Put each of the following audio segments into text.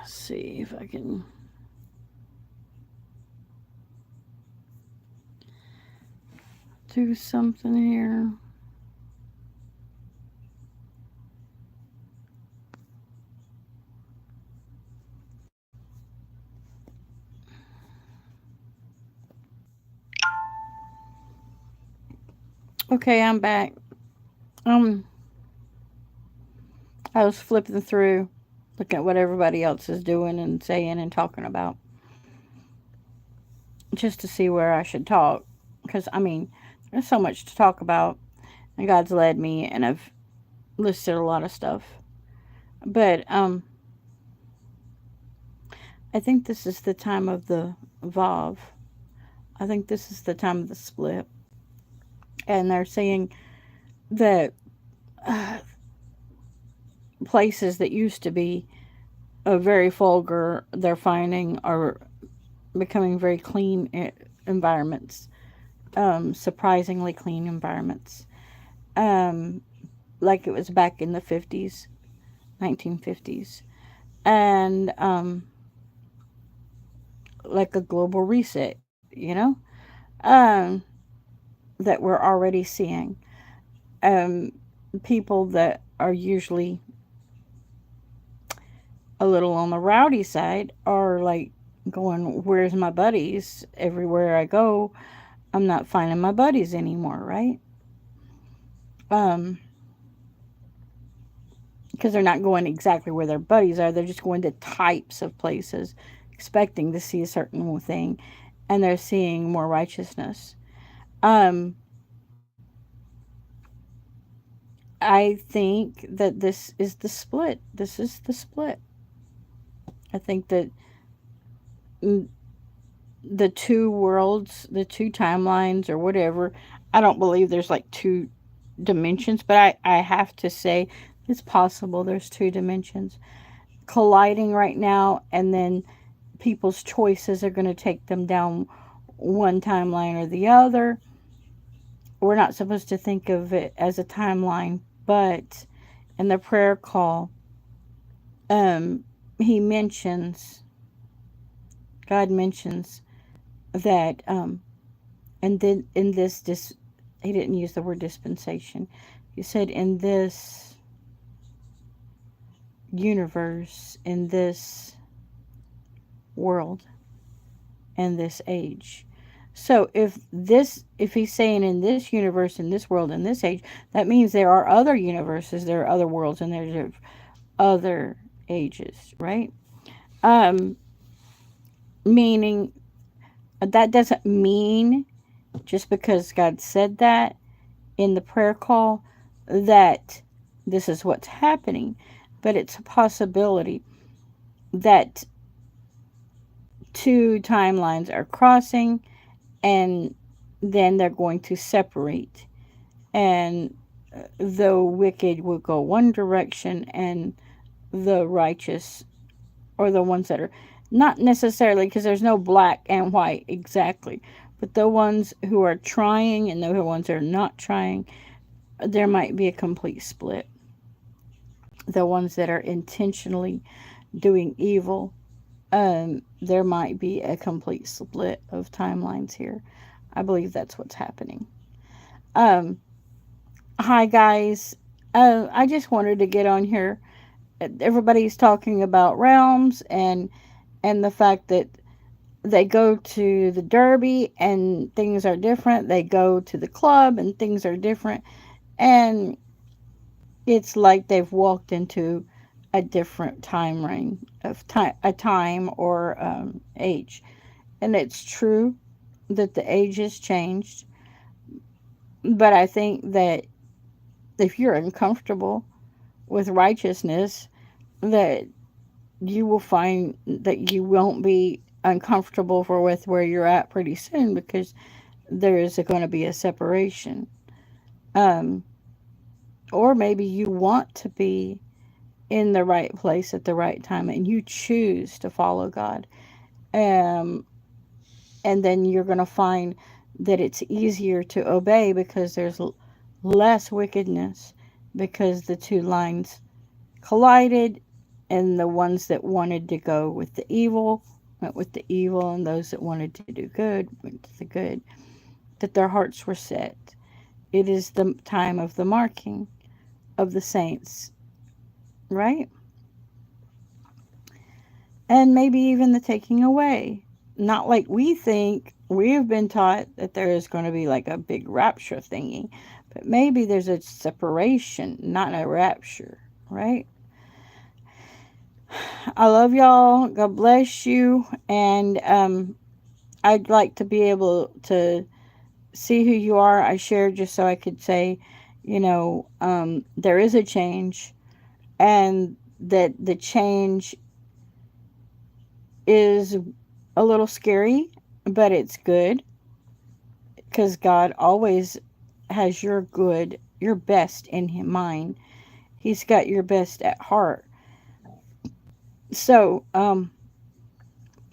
see if I can do something here. Okay, I'm back. Um, I was flipping through, looking at what everybody else is doing and saying and talking about, just to see where I should talk. Because, I mean, there's so much to talk about, and God's led me, and I've listed a lot of stuff. But I think this is the time of the Vav. I think this is the time of the split. And they're saying that uh, places that used to be very vulgar, they're finding are becoming very clean environments, surprisingly clean environments, um, like it was back in the 50s, 1950s, and like a global reset, um, that we're already seeing. Um, People that are usually a little on the rowdy side are like going, "Where's my buddies?" Everywhere I go, I'm not finding my buddies anymore, right? Um, because they're not going exactly where their buddies are. They're just going to types of places, expecting to see a certain thing, and they're seeing more righteousness. Um, I think that this is the split. This is the split. I think that the two worlds, the two timelines, or whatever. I don't believe there's like two dimensions, but I have to say it's possible there's two dimensions colliding right now, and then people's choices are going to take them down one timeline or the other. We're not supposed to think of it as a timeline, but in the prayer call, um, he mentions, God mentions that, and then in this, he didn't use the word dispensation. He said, in this universe, in this world, in this age. So if he's saying in this universe, in this world, in this age, that means there are other universes, there are other worlds, and there's other ages, right? Um, Meaning that doesn't mean just because God said that in the prayer call that this is what's happening, but it's a possibility that two timelines are crossing, and then they're going to separate, and the wicked will go one direction, and the righteous, or the ones that are not necessarily, because there's no black and white exactly, but the ones who are trying and the ones that are not trying, there might be a complete split. The ones that are intentionally doing evil, there might be a complete split of timelines here. I believe that's what's happening. Um, Hi guys. I just wanted to get on here. Everybody's talking about realms, and the fact that they go to the derby and things are different. They go to the club and things are different, and it's like they've walked into a different time ring of time, a time or age. And it's true that the age has changed, but I think that if you're uncomfortable with righteousness, that you will find that you won't be uncomfortable for with where you're at pretty soon, because there is going to be a separation. Um, or maybe you want to be in the right place at the right time and you choose to follow God. Um, and then you're going to find that it's easier to obey because there's less wickedness, because the two lines collided, And the ones that wanted to go with the evil went with the evil, and those that wanted to do good went to the good, that their hearts were set. It is the time of the marking of the saints, right? And maybe even the taking away. Not like we think. We have been taught that there is going to be like a big rapture thingy, but maybe there's a separation, not a rapture, right? I love y'all. God bless you. And I'd like to be able to see who you are. I shared just so I could say, there is a change, and that the change is a little scary, but it's good because God always has your good, your best in his mind. He's got your best at heart. So,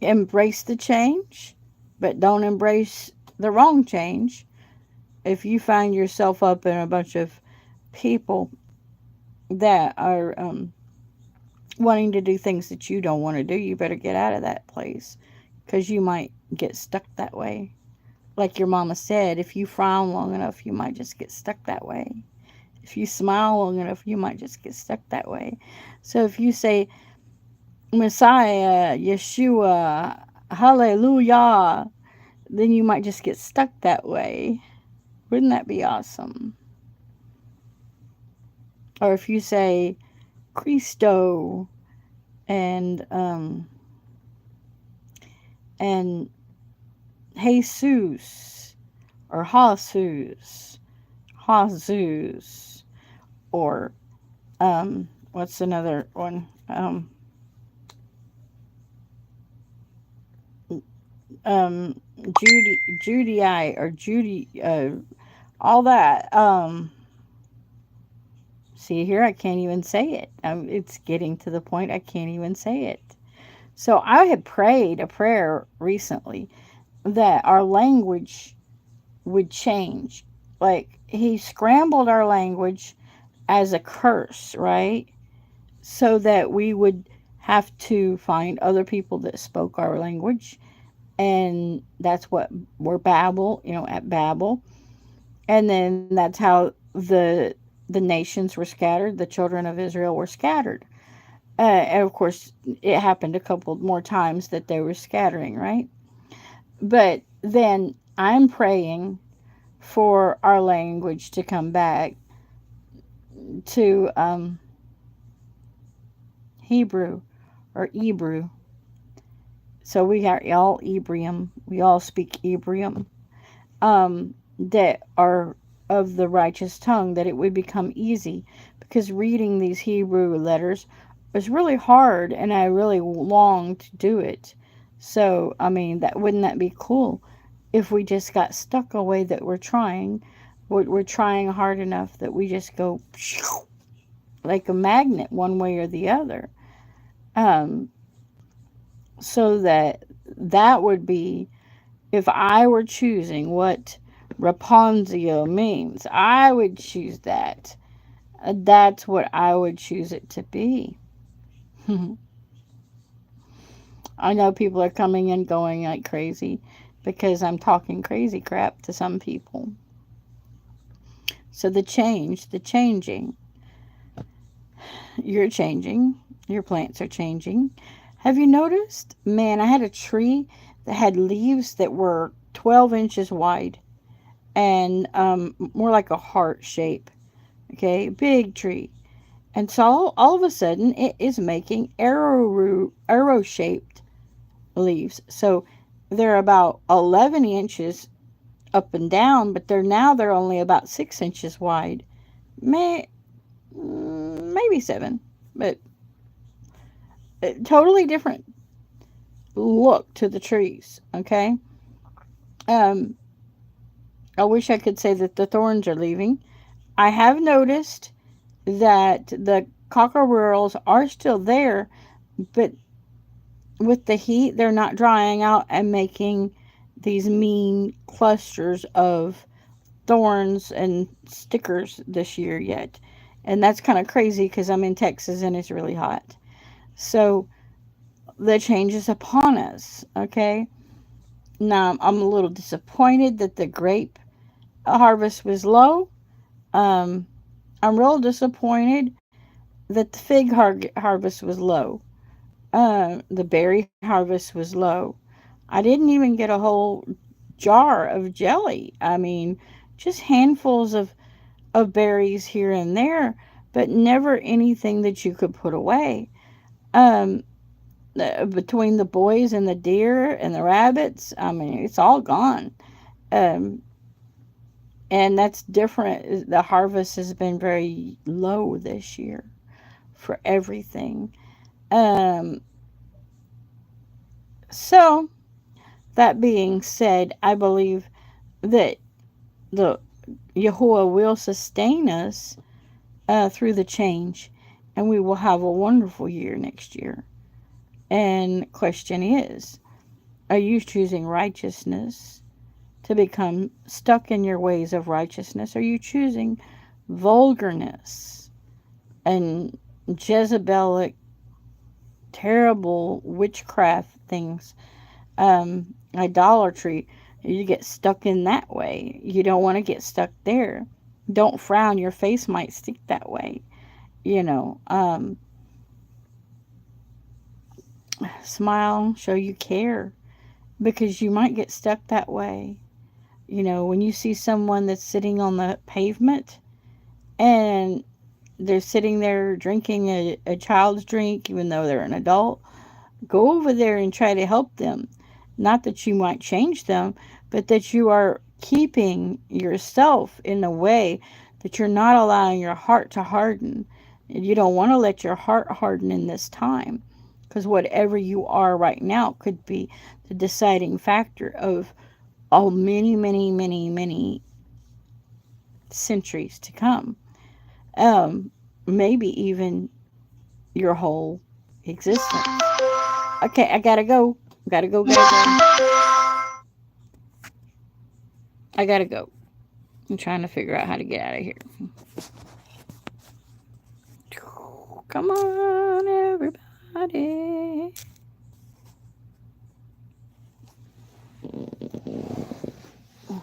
embrace the change, but don't embrace the wrong change. If you find yourself up in a bunch of people that are wanting to do things that you don't want to do, you better get out of that place because you might get stuck that way. Like your mama said, if you frown long enough, you might just get stuck that way. If you smile long enough, you might just get stuck that way. So if you say, Messiah, Yeshua, Hallelujah, then you might just get stuck that way. Wouldn't that be awesome? Or if you say Christo and and Jesus or Jesus, or what's another one? Judy or Judy, all that. See here, I can't even say it. It's getting to the point I can't even say it. So I had prayed a prayer recently that our language would change. Like he scrambled our language as a curse, right? So that we would have to find other people that spoke our language. And that's what we're Babel, at Babel. And then that's how the nations were scattered. The children of Israel were scattered. And of course, it happened a couple more times that they were scattering, right? But then I'm praying for our language to come back to Hebrew or Hebrew. So we are all Ebrium. We all speak Ebrium. That are of the righteous tongue, that it would become easy, because reading these Hebrew letters was really hard, and I really longed to do it. So, I mean, wouldn't that be cool if we just got stuck away that we're trying hard enough that we just go like a magnet one way or the other. Um, so that would be, if I were choosing what Rapunzel means, I would choose that. That's what I would choose it to be. I know people are coming and going like crazy because I'm talking crazy crap to some people. So the changing. You're changing. Your plants are changing. Have you noticed? Man, I had a tree that had leaves that were 12 inches wide and more like a heart shape. Okay, big tree. And so all of a sudden it is making arrow shaped leaves. So they're about 11 inches up and down, but they're only about 6 inches wide. Maybe 7, but totally different look to the trees. Okay. Um, I wish I could say that the thorns are leaving. I have noticed that the cockerels are still there, but with the heat, they're not drying out and making these mean clusters of thorns and stickers this year yet. And that's kind of crazy because I'm in Texas and it's really hot. So the change is upon us. Okay. Now I'm a little disappointed that the grape harvest was low. Um, I'm real disappointed that the fig harvest was low. The berry harvest was low. I didn't even get a whole jar of jelly. I mean, just handfuls of berries here and there, but never anything that you could put away. Um, between the boys and the deer and the rabbits, I mean, it's all gone. Um, and that's different. The harvest has been very low this year for everything. Um, so, that being said, I believe that the Yahuwah will sustain us through the change, and we will have a wonderful year next year. And the question is, are you choosing righteousness to become stuck in your ways of righteousness? Are you choosing vulgarness and Jezebelic, terrible witchcraft things, idolatry? You get stuck in that way. You don't want to get stuck there. Don't frown. Your face might stick that way. You know, smile, show you care because you might get stuck that way. You know, when you see someone that's sitting on the pavement and they're sitting there drinking a child's drink, even though they're an adult, go over there and try to help them. Not that you might change them, but that you are keeping yourself in a way that you're not allowing your heart to harden. And you don't want to let your heart harden in this time because whatever you are right now could be the deciding factor of many, many, many, many centuries to come. Um, Maybe even your whole existence. Okay, I gotta go. Gotta go, gotta go. I gotta go. I'm trying to figure out how to get out of here. Come on, everybody.